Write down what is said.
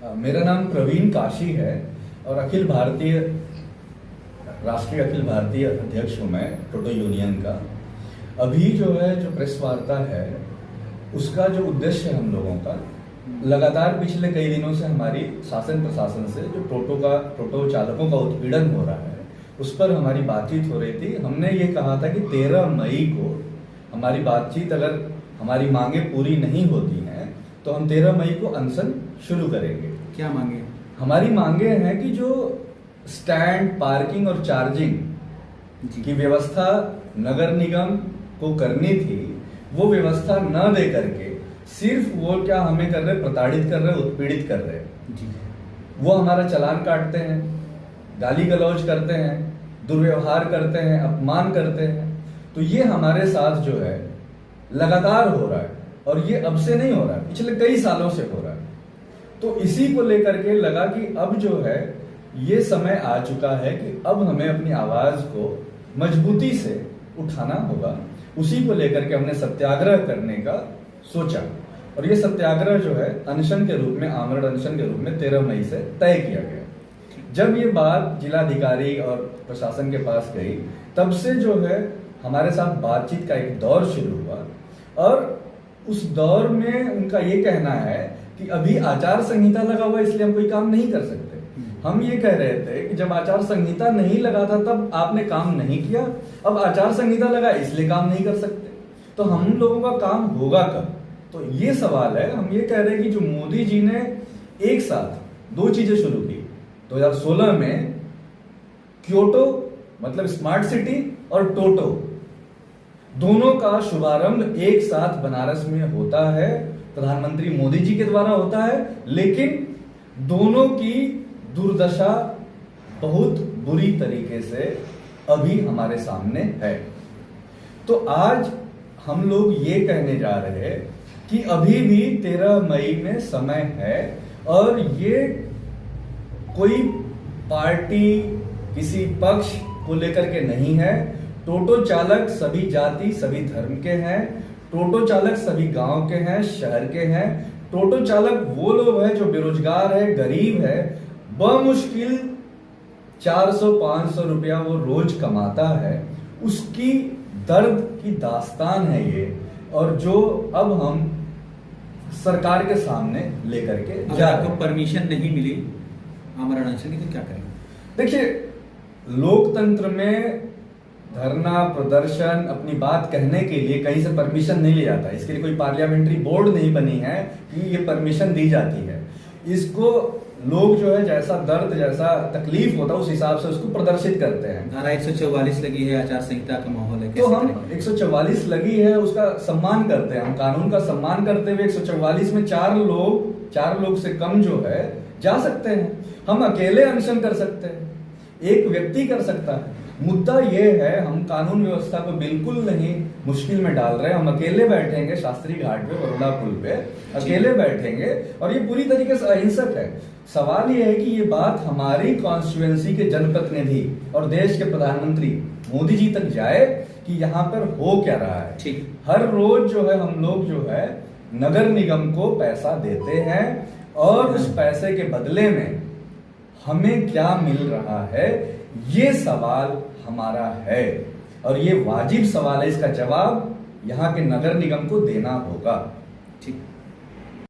मेरा नाम प्रवीण काशी है और राष्ट्रीय अखिल भारतीय अध्यक्ष हूँ मैं टोटो यूनियन का। अभी जो प्रेस वार्ता है उसका जो उद्देश्य है हम लोगों का, लगातार पिछले कई दिनों से हमारी शासन प्रशासन से जो टोटो चालकों का उत्पीड़न हो रहा है उस पर हमारी बातचीत हो रही थी। हमने ये कहा था कि 13 मई को हमारी बातचीत, अगर हमारी मांगे पूरी नहीं होती हैं तो हम 13 मई को अनशन शुरू करेंगे। क्या मांगे? हमारी मांगे हैं कि जो स्टैंड, पार्किंग और चार्जिंग की व्यवस्था नगर निगम को करनी थी, वो व्यवस्था न दे करके सिर्फ वो क्या हमें कर रहे, प्रताड़ित कर रहे, उत्पीड़ित कर रहे। वो हमारा चालान काटते हैं, गाली गलौज करते हैं, दुर्व्यवहार करते हैं, अपमान करते हैं। तो ये हमारे साथ जो है लगातार हो रहा है और ये अब से नहीं हो रहा है, पिछले कई सालों से हो रहा है। तो इसी को लेकर के लगा कि अब जो है ये समय आ चुका है कि अब हमें अपनी आवाज को मजबूती से उठाना होगा। उसी को लेकर के हमने सत्याग्रह करने का सोचा और ये सत्याग्रह जो है अनशन के रूप में, आमरण अनशन के रूप में 13 मई से तय किया गया। जब ये बात जिलाधिकारी और प्रशासन के पास गई तब से जो है हमारे साथ बातचीत का एक दौर शुरू हुआ और उस दौर में उनका ये कहना है कि अभी आचार संहिता लगा हुआ इसलिए हम कोई काम नहीं कर सकते। हम ये कह रहे थे कि जब आचार संहिता नहीं लगा था तब आपने काम नहीं किया, अब आचार संहिता लगा इसलिए काम नहीं कर सकते, तो हम लोगों का काम होगा कब? तो ये सवाल है। हम ये कह रहे हैं कि जो मोदी जी ने एक साथ 2 चीजें शुरू की 2016 में, क्योटो मतलब स्मार्ट सिटी और टोटो, दोनों का शुभारंभ एक साथ बनारस में होता है, प्रधानमंत्री मोदी जी के द्वारा होता है, लेकिन दोनों की दुर्दशा बहुत बुरी तरीके से अभी हमारे सामने है। तो आज हम लोग ये कहने जा रहे हैं कि अभी भी 13 मई में समय है और ये कोई पार्टी किसी पक्ष को लेकर के नहीं है। टोटो चालक सभी जाति सभी धर्म के हैं, टोटो चालक सभी गांव के हैं, शहर के हैं। टोटो चालक वो लोग हैं जो बेरोजगार है, गरीब है, बमुश्किल 400-500 रुपया वो रोज कमाता है, उसकी दर्द की दास्तान है ये। और जो अब हम सरकार के सामने लेकर के अगर आपको परमिशन नहीं मिली आमरण अनशन की तो क्या करेंगे? देखिए, लोकतंत्र में धरना प्रदर्शन, अपनी बात कहने के लिए कहीं से परमिशन नहीं ले जाता। इसके लिए कोई पार्लियामेंट्री बोर्ड नहीं बनी है कि ये परमिशन दी जाती है। इसको लोग जो है जैसा दर्द, जैसा तकलीफ होता है उस हिसाब से उसको प्रदर्शित करते हैं। धारा 144 लगी है, आचार संहिता का माहौल है, तो हम 144 लगी है उसका सम्मान करते हैं, हम कानून का सम्मान करते हुए 144 में 4 लोग से कम जो है जा सकते हैं। हम अकेले अनशन कर सकते हैं, एक व्यक्ति कर सकता है। मुद्दा ये है, हम कानून व्यवस्था को बिल्कुल नहीं मुश्किल में डाल रहे हैं। हम अकेले बैठेंगे शास्त्री घाट पे, बरोड़ा पुल पे अकेले बैठेंगे और ये पूरी तरीके से अहिंसक है। सवाल ये है कि ये बात हमारी कॉन्स्टिट्यूएंसी के जनप्रतिनिधि और देश के प्रधानमंत्री मोदी जी तक जाए कि यहाँ पर हो क्या रहा है। हर रोज जो है हम लोग जो है नगर निगम को पैसा देते हैं और उस पैसे के बदले में हमें क्या मिल रहा है, ये सवाल हमारा है और ये वाजिब सवाल है। इसका जवाब यहाँ के नगर निगम को देना होगा। ठीक।